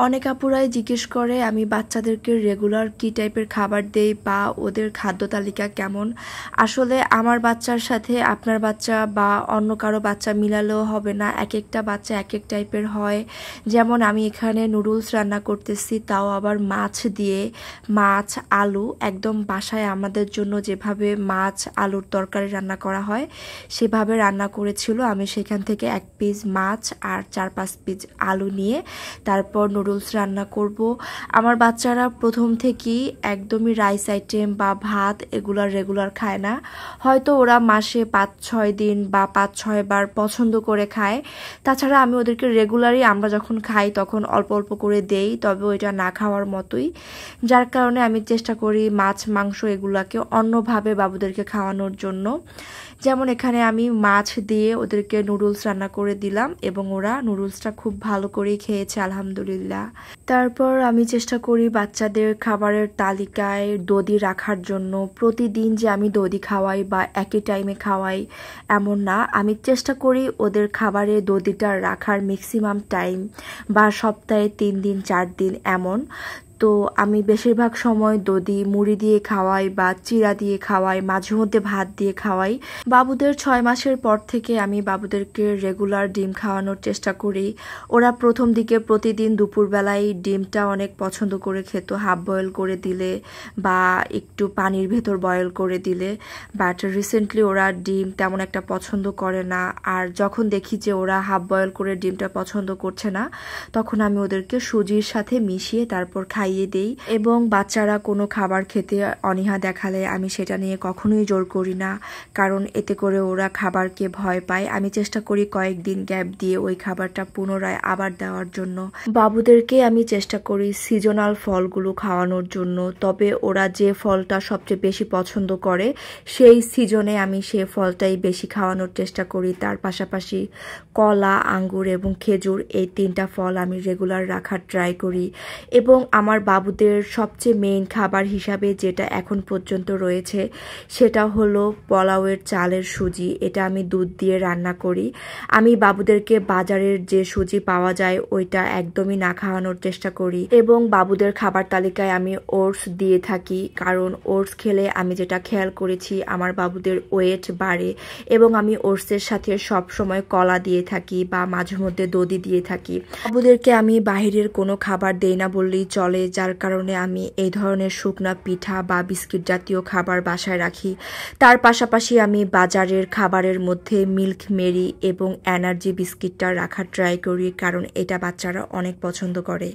অনেক আপুরাই জিজ্ঞেস করে আমি বাচ্চাদেরকে রেগুলার কি টাইপের খাবার দেই বা ওদের খাদ্য তালিকা কেমন। আসলে আমার বাচ্চার সাথে আপনার বাচ্চা বা অন্য কারো বাচ্চা মিলালেও হবে না, এক একটা বাচ্চা এক এক টাইপের হয়। যেমন আমি এখানে নুডলস রান্না করতেছি, তাও আবার মাছ দিয়ে, মাছ আলু একদম বাসায় আমাদের জন্য যেভাবে মাছ আলুর তরকারি রান্না করা হয় সেভাবে রান্না করেছিল। আমি সেখান থেকে 1 পিস মাছ আর 4-5 পিস আলু নিয়ে তারপর নুডলস রান্না করব। আমার বাচ্চারা প্রথম থেকেই একদমই রাইস আইটেম বা ভাত এগুলা রেগুলার খায় না। হয়তো ওরা মাসে 5-6 দিন বা 5-6 বার পছন্দ করে খায়। তাছাড়া আমি ওদেরকে রেগুলারই আমরা যখন খাই তখন অল্প অল্প করে দেই, তবে ওইটা না খাওয়ার মতোই। যার কারণে আমি চেষ্টা করি মাছ মাংস এগুলাকে অন্যভাবে বাবুদেরকে খাওয়ানোর জন্য। যেমন এখানে আমি মাছ দিয়ে ওদেরকে নুডলস রান্না করে দিলাম এবং ওরা নুডলসটা খুব ভালো করেই খেয়েছে আলহামদুলিল্লাহ। তারপর আমি চেষ্টা করি বাচ্চাদের খাবারের তালিকায় দধি রাখার জন্য। প্রতিদিন যে আমি দধি খাওয়াই বা একই টাইমে খাওয়াই এমন না, আমি চেষ্টা করি ওদের খাবারে দধিটা রাখার ম্যাক্সিমাম টাইম বা সপ্তাহে 3 দিন 4 দিন এমন। তো আমি বেশিরভাগ সময় দধি মুড়ি দিয়ে খাওয়াই বা চিড়া দিয়ে খাওয়াই, মাঝে মধ্যে ভাত দিয়ে খাওয়াই। বাবুদের 6 মাসের পর থেকে আমি বাবুদেরকে রেগুলার ডিম খাওয়ানোর চেষ্টা করি। ওরা প্রথম দিকে প্রতিদিন দুপুরবেলায় ডিমটা অনেক পছন্দ করে খেত, হাফ বয়েল করে দিলে বা একটু পানির ভেতর বয়েল করে দিলে। বাট রিসেন্টলি ওরা ডিম তেমন একটা পছন্দ করে না। আর যখন দেখি যে ওরা হাফ বয়েল করে ডিমটা পছন্দ করছে না, তখন আমি ওদেরকে সুজির সাথে মিশিয়ে তারপর খাইয়ে দেই। এবং বাচ্চারা কোনো খাবার খেতে অনীহা দেখালে আমি সেটা নিয়ে কখনোই জোর করি না, কারণ এতে করে ওরা খাবারকে ভয় পায়। আমি চেষ্টা করি কয়েকদিন গ্যাপ দিয়ে ওই খাবারটা পুনরায় আবার দেওয়ার জন্য। বাবুদেরকে আমি চেষ্টা করি সিজনাল ফলগুলো খাওয়ানোর জন্য, তবে ওরা যে ফলটা সবচেয়ে বেশি পছন্দ করে সেই সিজনে আমি সেই ফলটাই বেশি খাওয়ানোর চেষ্টা করি। তার পাশাপাশি কলা, আঙ্গুর এবং খেজুর, এই 3টা ফল আমি রেগুলার রাখার ট্রাই করি। এবং আমার বাবুদের সবচেয়ে মেইন খাবার হিসাবে যেটা এখন পর্যন্ত রয়েছে সেটা হলো পোলাওয়ের চালের সুজি। এটা আমি দুধ দিয়ে রান্না করি। আমি বাবুদেরকে বাজারের যে সুজি পাওয়া যায় ওইটা একদমই না খাওয়ানোর চেষ্টা করি। এবং বাবুদের খাবার তালিকায় আমি ওটস দিয়ে থাকি, কারণ ওটস খেলে আমি যেটা খেয়াল করেছি আমার বাবুদের ওয়েট বাড়ে। এবং আমি ওটসের সাথে সব সময় কলা দিয়ে থাকি বা মাঝে মধ্যে দধি দিয়ে থাকি। বাবুদেরকে আমি বাহিরের কোনো খাবার দেই না বললেই চলে, যার কারণে আমি এই ধরনের শুকনা পিঠা বা বিস্কিট জাতীয় খাবার বাসায় রাখি। তার পাশাপাশি আমি বাজারের খাবারের মধ্যে মিল্ক মেরি এবং এনার্জি বিস্কিটটা রাখার ট্রাই করি, কারণ এটা বাচ্চারা অনেক পছন্দ করে।